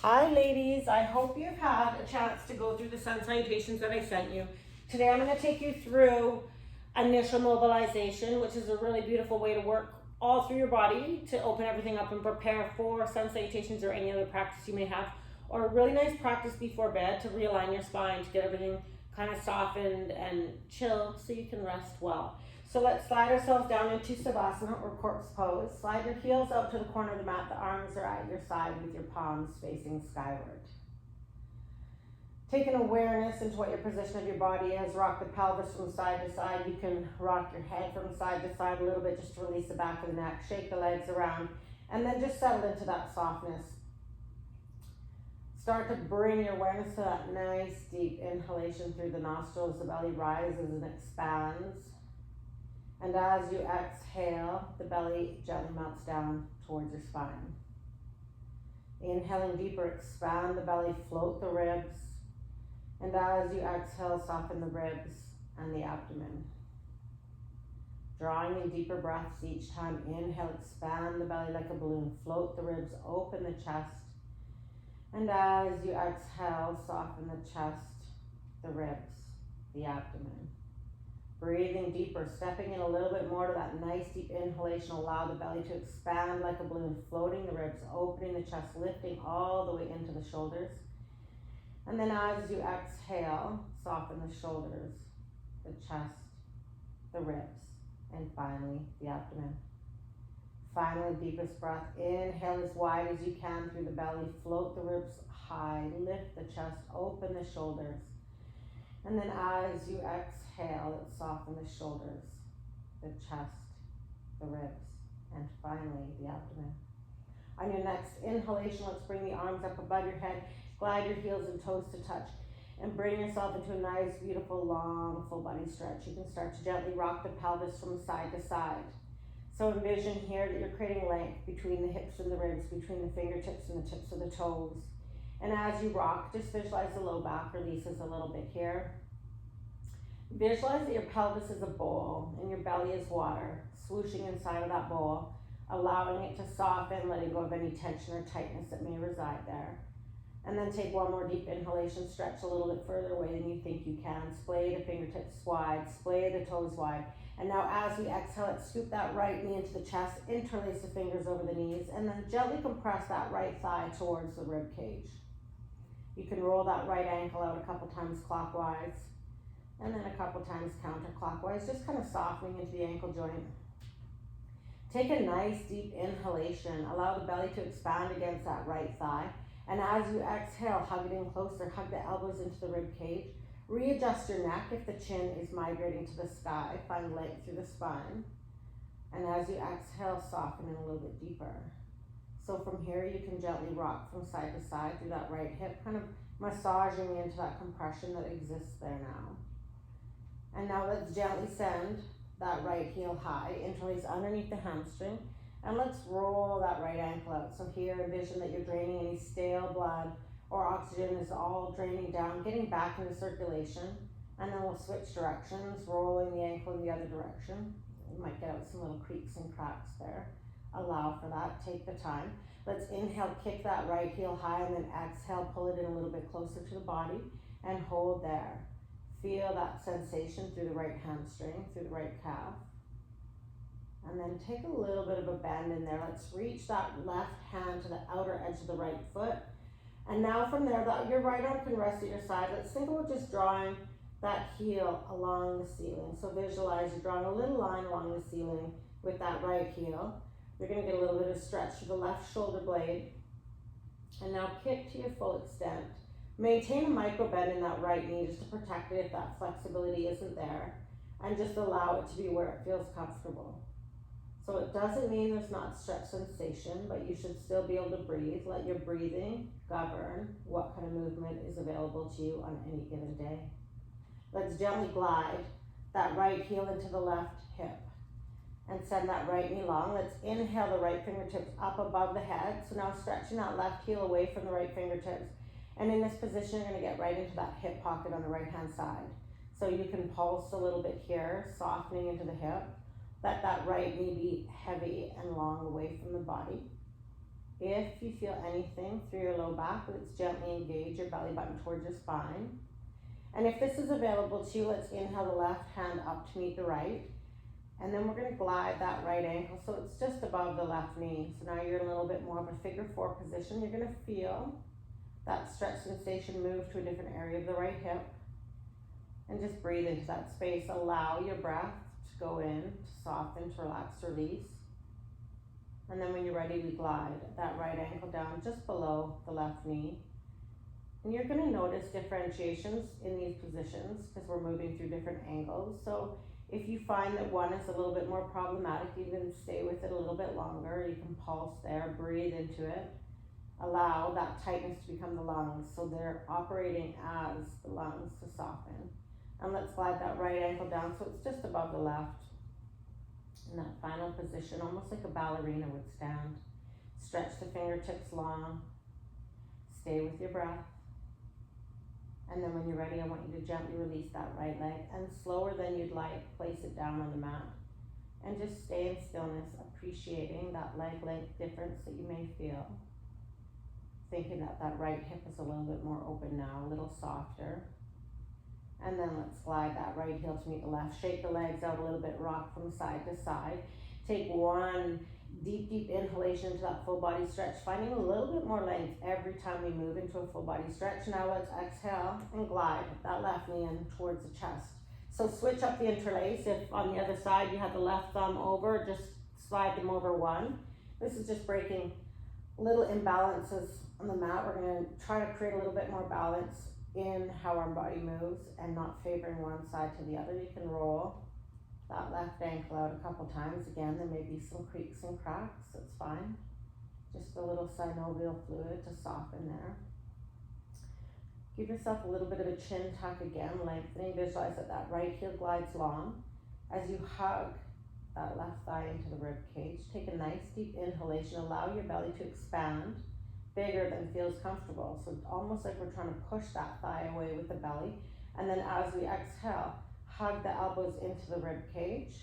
Hi ladies, I hope you've had a chance to go through the sun salutations that I sent you. Today I'm going to take you through initial mobilization, which is a really beautiful way to work all through your body to open everything up and prepare for sun salutations or any other practice you may have, or a really nice practice before bed to realign your spine to get everything kind of softened and chill so you can rest well. So let's slide ourselves down into Savasana or corpse pose. Slide your heels out to the corner of the mat. The arms are at your side with your palms facing skyward. Take an awareness into what your position of your body is. Rock the pelvis from side to side. You can rock your head from side to side a little bit just to release the back of the neck. Shake the legs around and then just settle into that softness. Start to bring your awareness to that nice deep inhalation through the nostrils. The belly rises and expands. And as you exhale, the belly gently melts down towards your spine. Inhaling deeper, expand the belly, float the ribs. And as you exhale, soften the ribs and the abdomen. Drawing in deeper breaths each time. Inhale, expand the belly like a balloon. Float the ribs, open the chest. And as you exhale, soften the chest, the ribs, the abdomen. Breathing deeper, stepping in a little bit more to that nice deep inhalation. Allow the belly to expand like a balloon, floating the ribs, opening the chest, lifting all the way into the shoulders. And then as you exhale, soften the shoulders, the chest, the ribs, and finally the abdomen. Finally, deepest breath. Inhale as wide as you can through the belly. Float the ribs high, lift the chest, open the shoulders. And then as you exhale, let's soften the shoulders, the chest, the ribs, and finally the abdomen. On your next inhalation, let's bring the arms up above your head, glide your heels and toes to touch, and bring yourself into a nice, beautiful, long, full body stretch. You can start to gently rock the pelvis from side to side. So envision here that you're creating length between the hips and the ribs, between the fingertips and the tips of the toes. And as you rock, just visualize the low back releases a little bit here. Visualize that your pelvis is a bowl and your belly is water, swooshing inside of that bowl, allowing it to soften, letting go of any tension or tightness that may reside there. And then take one more deep inhalation, stretch a little bit further away than you think you can. Splay the fingertips wide, splay the toes wide. And now as we exhale, let's scoop that right knee into the chest, interlace the fingers over the knees, and then gently compress that right thigh towards the rib cage. You can roll that right ankle out a couple times clockwise, and then a couple times counterclockwise, just kind of softening into the ankle joint. Take a nice deep inhalation. Allow the belly to expand against that right thigh. And as you exhale, hug it in closer, hug the elbows into the rib cage. Readjust your neck if the chin is migrating to the sky. Find length through the spine. And as you exhale, soften in a little bit deeper. So from here, you can gently rock from side to side through that right hip, kind of massaging into that compression that exists there now. And now let's gently send that right heel high, interlace underneath the hamstring, and let's roll that right ankle out. So here, envision that you're draining any stale blood or oxygen is all draining down, getting back into circulation, and then we'll switch directions, rolling the ankle in the other direction. You might get out some little creaks and cracks there. Allow for that, take the time. Let's inhale, kick that right heel high, and then exhale, pull it in a little bit closer to the body, and hold there. Feel that sensation through the right hamstring, through the right calf. And then take a little bit of a bend in there. Let's reach that left hand to the outer edge of the right foot. And now from there, your right arm can rest at your side. Let's think about just drawing that heel along the ceiling. So visualize you're drawing a little line along the ceiling with that right heel. You're going to get a little bit of stretch to the left shoulder blade. And now kick to your full extent. Maintain a micro bend in that right knee just to protect it if that flexibility isn't there. And just allow it to be where it feels comfortable. So it doesn't mean there's not stretch sensation, but you should still be able to breathe. Let your breathing govern what kind of movement is available to you on any given day. Let's gently glide that right heel into the left hip and send that right knee long. Let's inhale the right fingertips up above the head. So now stretching that left heel away from the right fingertips. And in this position, you're going to get right into that hip pocket on the right hand side. So you can pulse a little bit here, softening into the hip. Let that right knee be heavy and long away from the body. If you feel anything through your low back, let's gently engage your belly button towards your spine. And if this is available to you, let's inhale the left hand up to meet the right. And then we're going to glide that right ankle so it's just above the left knee. So now you're in a little bit more of a figure four position. You're going to feel that stretch sensation move to a different area of the right hip. And just breathe into that space. Allow your breath to go in, to soften, to relax, release. And then when you're ready, we glide that right ankle down just below the left knee. And you're going to notice differentiations in these positions because we're moving through different angles. So if you find that one is a little bit more problematic, you can stay with it a little bit longer. You can pulse there, breathe into it. Allow that tightness to become the lungs, so they're operating as the lungs to soften. And let's glide that right ankle down so it's just above the left. In that final position, almost like a ballerina would stand. Stretch the fingertips long. Stay with your breath. And then when you're ready, I want you to gently release that right leg, and slower than you'd like, place it down on the mat. And just stay in stillness, appreciating that leg length difference that you may feel. Thinking that that right hip is a little bit more open now, a little softer. And then let's glide that right heel to meet the left. Shake the legs out a little bit, rock from side to side. Take one deep inhalation into that full body stretch, finding a little bit more length every time we move into a full body stretch. Now let's exhale and glide that left knee in towards the chest. So switch up the interlace. If on the other side you have the left thumb over, just slide them over one. This is just breaking little imbalances on the mat. We're going to try to create a little bit more balance in how our body moves and not favoring one side to the other. You can roll that left ankle out a couple times. Again, there may be some creaks and cracks, that's fine. Just a little synovial fluid to soften there. Give yourself a little bit of a chin tuck again, lengthening. Visualize that that right heel glides long. As you hug that left thigh into the rib cage, take a nice deep inhalation. Allow your belly to expand bigger than feels comfortable. So it's almost like we're trying to push that thigh away with the belly. And then as we exhale, hug the elbows into the rib cage.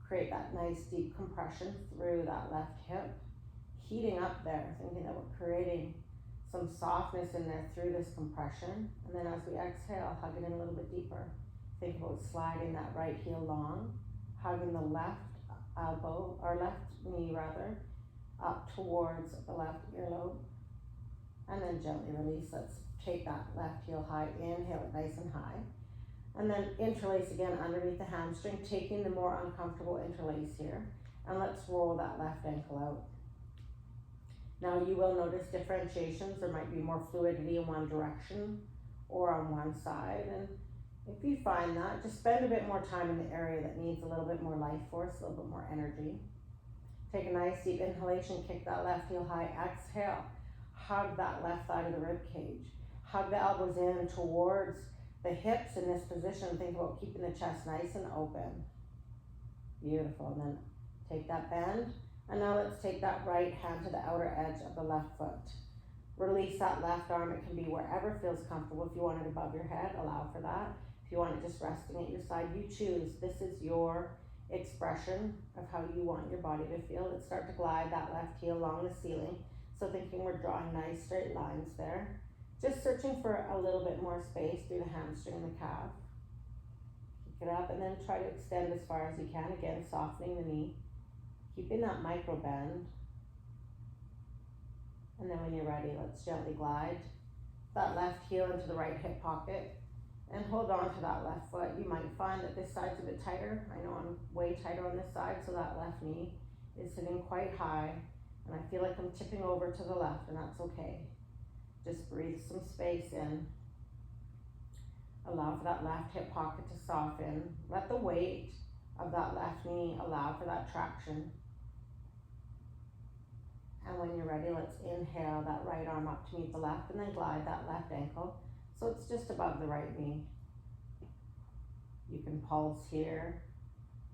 Create that nice deep compression through that left hip. Heating up there, thinking that we're creating some softness in there through this compression. And then as we exhale, hug it in a little bit deeper. Think about sliding that right heel long, hugging the left elbow, or left knee rather, up towards the left earlobe. And then gently release. Let's take that left heel high, inhale it nice and high. And then interlace again underneath the hamstring, taking the more uncomfortable interlace here. And let's roll that left ankle out. Now you will notice differentiations. There might be more fluidity in one direction or on one side. And if you find that, just spend a bit more time in the area that needs a little bit more life force, a little bit more energy. Take a nice deep inhalation, kick that left heel high, exhale. Hug that left thigh to the rib cage. Hug the elbows in towards the hips in this position. Think about keeping the chest nice and open. Beautiful. And then take that bend. And now let's take that right hand to the outer edge of the left foot. Release that left arm. It can be wherever feels comfortable. If you want it above your head, allow for that. If you want it just resting at your side, you choose. This is your expression of how you want your body to feel. Let's start to glide that left heel along the ceiling. So thinking we're drawing nice straight lines there. Just searching for a little bit more space through the hamstring and the calf. Kick it up and then try to extend as far as you can. Again, softening the knee. Keeping that micro bend. And then when you're ready, let's gently glide that left heel into the right hip pocket and hold on to that left foot. You might find that this side's a bit tighter. I know I'm way tighter on this side, so that left knee is sitting quite high. And I feel like I'm tipping over to the left, and that's okay. Just breathe some space in. Allow for that left hip pocket to soften. Let the weight of that left knee allow for that traction. And when you're ready, let's inhale that right arm up to meet the left, and then glide that left ankle so it's just above the right knee. You can pulse here.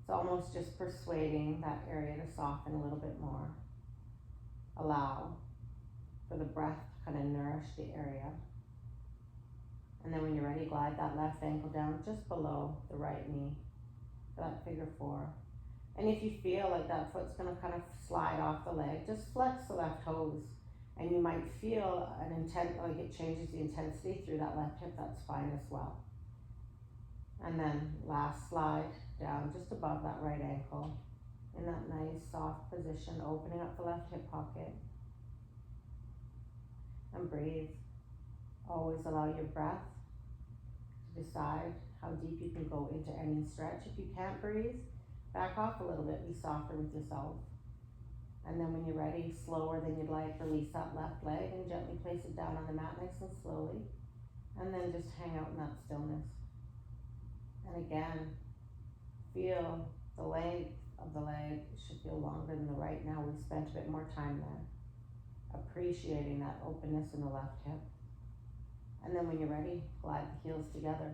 It's almost just persuading that area to soften a little bit more. Allow for the breath to kind of nourish the area. And then when you're ready, glide that left ankle down just below the right knee, that figure four. And if you feel like that foot's going to kind of slide off the leg, just flex the left toes. And you might feel an like it changes the intensity through that left hip. That's fine as well. And then last slide down just above that right ankle in that nice soft position, opening up the left hip pocket. And breathe. Always allow your breath to decide how deep you can go into any stretch. If you can't breathe, back off a little bit, be softer with yourself. And then when you're ready, slower than you'd like, release that left leg and gently place it down on the mat nice and slowly. And then just hang out in that stillness. And again, feel the length of the leg. It should feel longer than the right now. We've spent a bit more time there. Appreciating that openness in the left hip. And then when you're ready, glide the heels together.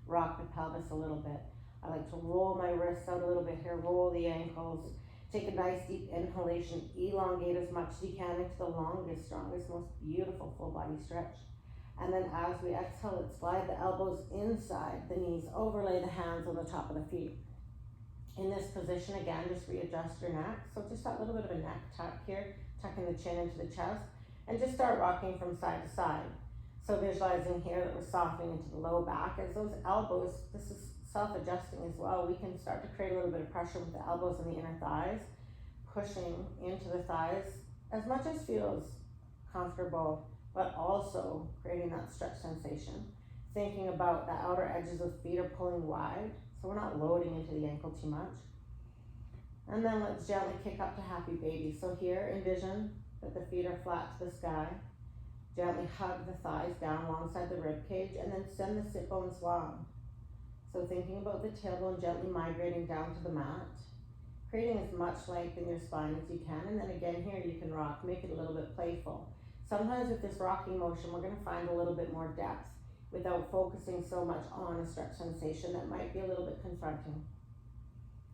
Rock the pelvis a little bit. I like to roll my wrists out a little bit here, roll the ankles. Take a nice deep inhalation, elongate as much as you can into the longest, strongest, most beautiful full body stretch. And then as we exhale, let's slide the elbows inside the knees, overlay the hands on the top of the feet. In this position, again, just readjust your neck. So just that little bit of a neck tuck here, tucking the chin into the chest, and just start rocking from side to side. So visualizing here that we're softening into the low back as those elbows, this is self-adjusting as well. We can start to create a little bit of pressure with the elbows and the inner thighs, pushing into the thighs as much as feels comfortable, but also creating that stretch sensation. Thinking about the outer edges of feet are pulling wide, so we're not loading into the ankle too much. And then let's gently kick up to happy baby. So here, envision that the feet are flat to the sky. Gently hug the thighs down alongside the rib cage, and then send the sit bones long. So thinking about the tailbone gently migrating down to the mat, creating as much length in your spine as you can. And then again here, you can rock, make it a little bit playful. Sometimes with this rocking motion, we're gonna find a little bit more depth without focusing so much on a stretch sensation that might be a little bit confronting.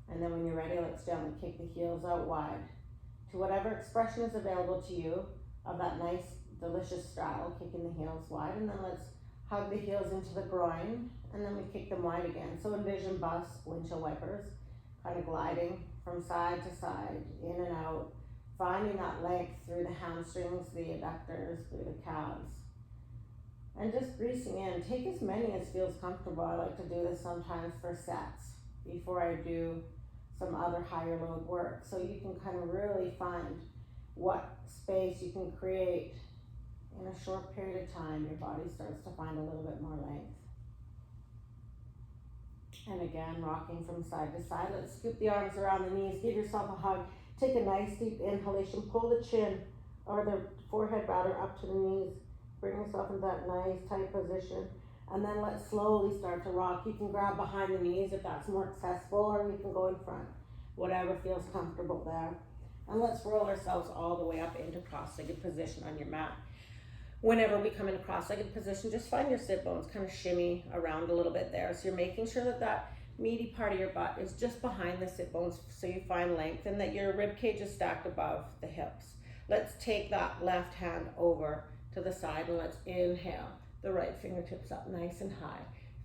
And then when you're ready, let's gently kick the heels out wide to whatever expression is available to you of that nice, delicious straddle, kicking the heels wide. And then let's hug the heels into the groin, and then we kick them wide again. So envision bus windshield wipers, kind of gliding from side to side, in and out, finding that length through the hamstrings, the adductors, through the calves. And just greasing in. Take as many as feels comfortable. I like to do this sometimes for sets before I do some other higher load work. So you can kind of really find what space you can create in a short period of time. Your body starts to find a little bit more length. And again, rocking from side to side. Let's scoop the arms around the knees. Give yourself a hug. Take a nice deep inhalation. Pull the chin or the forehead rather up to the knees. Bring yourself into that nice tight position. And then let's slowly start to rock. You can grab behind the knees if that's more accessible, or you can go in front. Whatever feels comfortable there. And let's roll ourselves all the way up into cross-legged position on your mat. Whenever we come into cross-legged position, just find your sit bones kind of shimmy around a little bit there. So you're making sure that that meaty part of your butt is just behind the sit bones so you find length, and that your rib cage is stacked above the hips. Let's take that left hand over to the side and let's inhale the right fingertips up nice and high,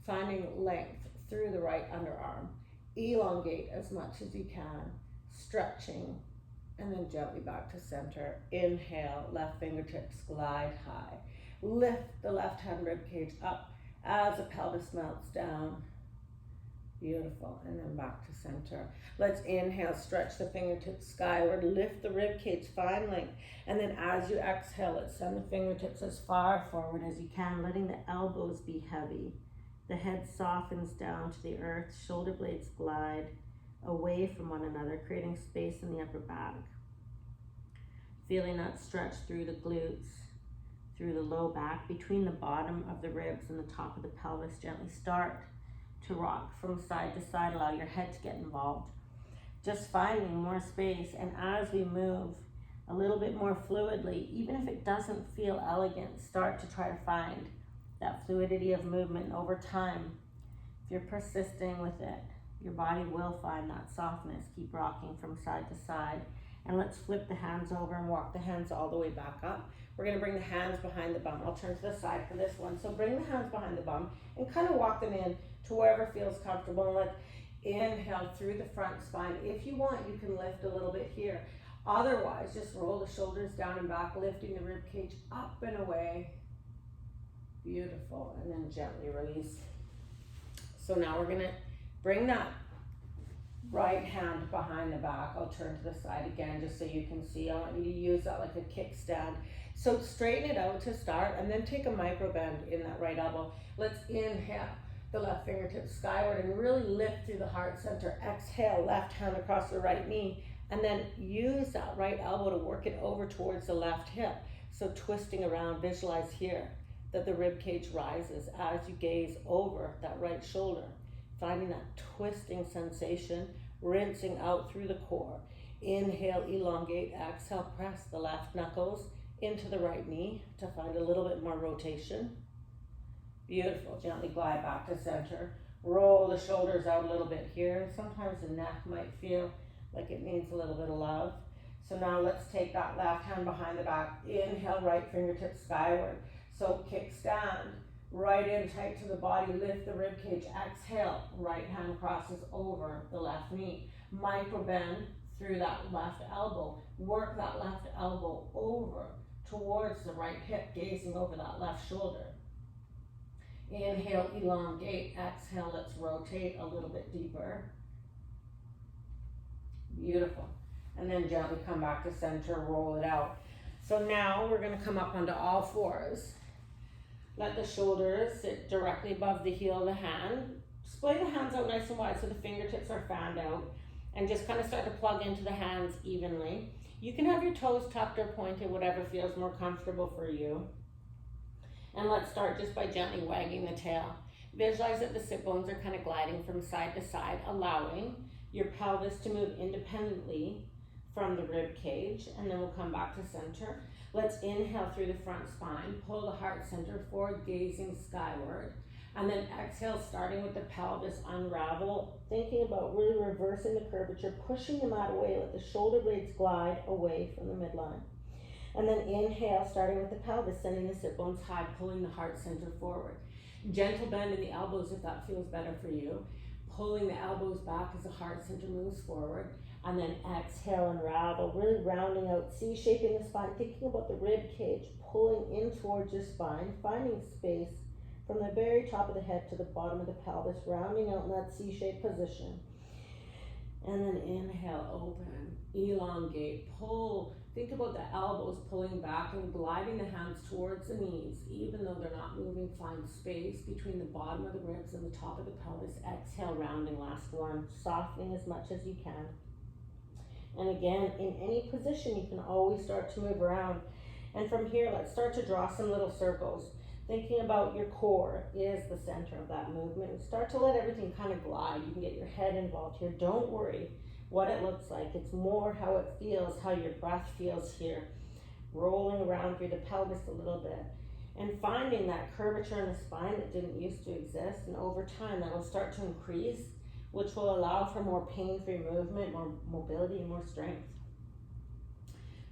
finding length through the right underarm. Elongate as much as you can, stretching, and then gently back to center. Inhale, left fingertips glide high. Lift the left hand rib cage up as the pelvis melts down. Beautiful, and then back to center. Let's inhale, stretch the fingertips skyward, lift the rib cage, find length, and then as you exhale, let's send the fingertips as far forward as you can, letting the elbows be heavy. The head softens down to the earth, shoulder blades glide away from one another, creating space in the upper back. Feeling that stretch through the glutes, through the low back, between the bottom of the ribs and the top of the pelvis. Gently start to rock from side to side. Allow your head to get involved. Just finding more space, and as we move a little bit more fluidly, even if it doesn't feel elegant, start to try to find that fluidity of movement. Over time, if you're persisting with it, your body will find that softness. Keep rocking from side to side. And let's flip the hands over and walk the hands all the way back up. We're gonna bring the hands behind the bum. I'll turn to the side for this one. So bring the hands behind the bum and kind of walk them in to wherever feels comfortable. And let's inhale through the front spine. If you want, you can lift a little bit here. Otherwise, just roll the shoulders down and back, lifting the rib cage up and away. Beautiful. And then gently release. So now we're gonna bring that right hand behind the back. I'll turn to the side again just so you can see. I want you to use that like a kickstand. So straighten it out to start and then take a micro bend in that right elbow. Let's inhale the left fingertips skyward and really lift through the heart center. Exhale, left hand across the right knee, and then use that right elbow to work it over towards the left hip. So twisting around, visualize here that the rib cage rises as you gaze over that right shoulder. Finding that twisting sensation, rinsing out through the core. Inhale, elongate, exhale, press the left knuckles into the right knee to find a little bit more rotation. Beautiful. Gently glide back to center. Roll the shoulders out a little bit here. Sometimes the neck might feel like it needs a little bit of love. So now let's take that left hand behind the back. Inhale, right fingertips skyward. So kickstand. Right in tight to the body, lift the rib cage. Exhale, right hand crosses over the left knee. Micro bend through that left elbow. Work that left elbow over towards the right hip, gazing over that left shoulder. Inhale, elongate. Exhale, let's rotate a little bit deeper. Beautiful. And then gently come back to center, roll it out. So now we're gonna come up onto all fours. Let the shoulders sit directly above the heel of the hand. Splay the hands out nice and wide so the fingertips are fanned out. And just kind of start to plug into the hands evenly. You can have your toes tucked or pointed, whatever feels more comfortable for you. And let's start just by gently wagging the tail. Visualize that the sit bones are kind of gliding from side to side, allowing your pelvis to move independently from the rib cage. And then we'll come back to center. Let's inhale through the front spine, pull the heart center forward, gazing skyward. And then exhale, starting with the pelvis, unravel, thinking about really reversing the curvature, pushing the mat away, let the shoulder blades glide away from the midline. And then inhale, starting with the pelvis, sending the sit bones high, pulling the heart center forward. Gentle bend in the elbows if that feels better for you. Pulling the elbows back as the heart center moves forward. And then exhale, unravel, really rounding out, C-shaping the spine, thinking about the rib cage, pulling in towards your spine, finding space from the very top of the head to the bottom of the pelvis, rounding out in that C-shaped position. And then inhale, open, elongate, pull. Think about the elbows pulling back and gliding the hands towards the knees, even though they're not moving. Find space between the bottom of the ribs and the top of the pelvis. Exhale, rounding, last one, softening as much as you can. And again, in any position, you can always start to move around. And from here, let's start to draw some little circles. Thinking about your core is the center of that movement. Start to let everything kind of glide. You can get your head involved here. Don't worry what it looks like. It's more how it feels, how your breath feels here. Rolling around through the pelvis a little bit. And finding that curvature in the spine that didn't used to exist. And over time, that will start to increase, which will allow for more pain-free movement, more mobility, and more strength.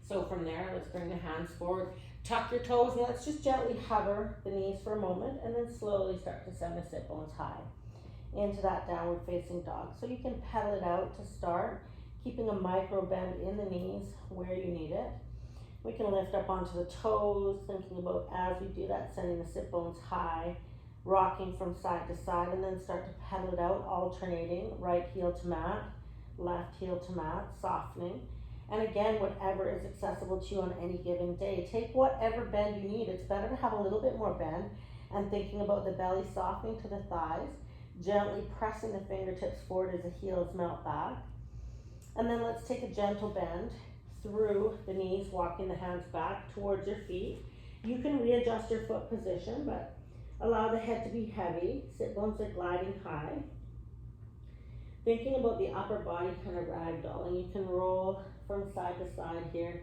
So from there, let's bring the hands forward. Tuck your toes, and let's just gently hover the knees for a moment, and then slowly start to send the sit bones high into that downward facing dog. So you can pedal it out to start, keeping a micro bend in the knees where you need it. We can lift up onto the toes, thinking about as we do that, sending the sit bones high, rocking from side to side, and then start to pedal it out, alternating right heel to mat, left heel to mat, softening. And again, whatever is accessible to you on any given day. Take whatever bend you need. It's better to have a little bit more bend, and thinking about the belly softening to the thighs, gently pressing the fingertips forward as the heels melt back. And then let's take a gentle bend through the knees, walking the hands back towards your feet. You can readjust your foot position, but allow the head to be heavy. Sit bones are gliding high. Thinking about the upper body kind of ragdolling. You can roll from side to side here,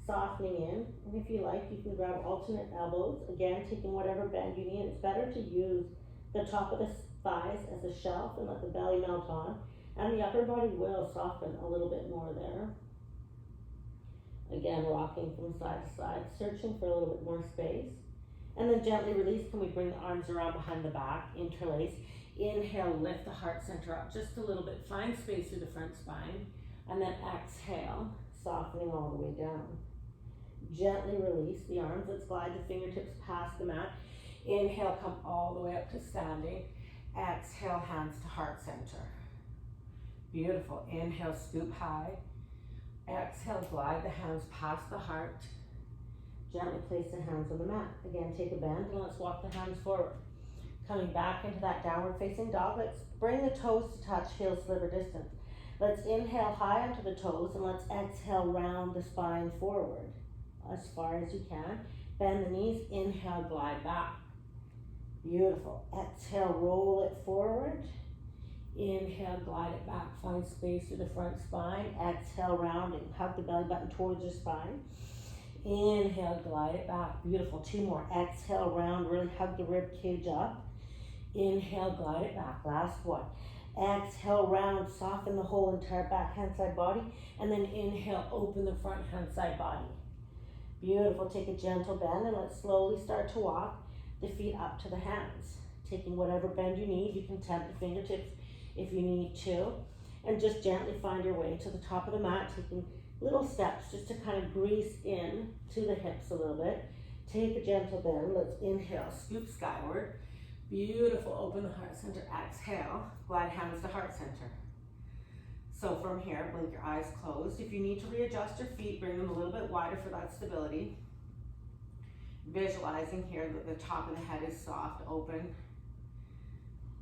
softening in. And if you like, you can grab alternate elbows. Again, taking whatever bend you need. It's better to use the top of the thighs as a shelf and let the belly melt on. And the upper body will soften a little bit more there. Again, rocking from side to side, searching for a little bit more space. And then gently release. Can we bring the arms around behind the back, interlace. Inhale, lift the heart center up just a little bit. Find space through the front spine. And then exhale, softening all the way down. Gently release the arms. Let's glide the fingertips past the mat. Inhale, come all the way up to standing. Exhale, hands to heart center. Beautiful. Inhale, scoop high. Exhale, glide the hands past the heart. Gently place the hands on the mat. Again, take a bend and let's walk the hands forward. Coming back into that downward facing dog, let's bring the toes to touch heel sliver distance. Let's inhale high onto the toes and let's exhale round the spine forward as far as you can. Bend the knees, inhale, glide back. Beautiful. Exhale, roll it forward. Inhale, glide it back. Find space through the front spine. Exhale, rounding. Hug the belly button towards your spine. Inhale, glide it back. Beautiful. 2 more. Exhale, round. Really hug the rib cage up. Inhale, glide it back. Last one. Exhale, round. Soften the whole entire back hand side body. And then inhale, open the front hand side body. Beautiful. Take a gentle bend and let's slowly start to walk the feet up to the hands. Taking whatever bend you need. You can temp the fingertips if you need to. And just gently find your way to the top of the mat, taking little steps just to kind of grease in to the hips a little bit. Take a gentle bend. Let's inhale, scoop skyward. Beautiful. Open the heart center. Exhale, glide hands to heart center. So from here, blink your eyes closed. If you need to readjust your feet, bring them a little bit wider for that stability. Visualizing here that the top of the head is soft, open.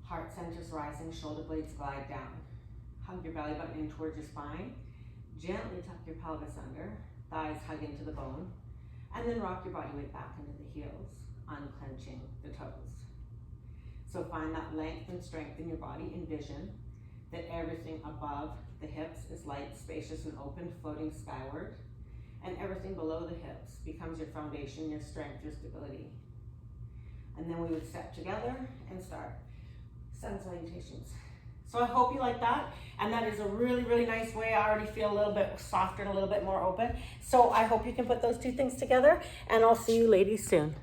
Heart center's rising, shoulder blades glide down. Hug your belly button in towards your spine. Gently tuck your pelvis under, thighs hug into the bone, and then rock your body weight back into the heels, unclenching the toes. So find that length and strength in your body. Envision that everything above the hips is light, spacious, and open, floating skyward, and everything below the hips becomes your foundation, your strength, your stability. And then we would step together and start sun salutations. So I hope you like that, and that is a really, really nice way. I already feel a little bit softer and a little bit more open. So I hope you can put those 2 things together, and I'll see you ladies soon.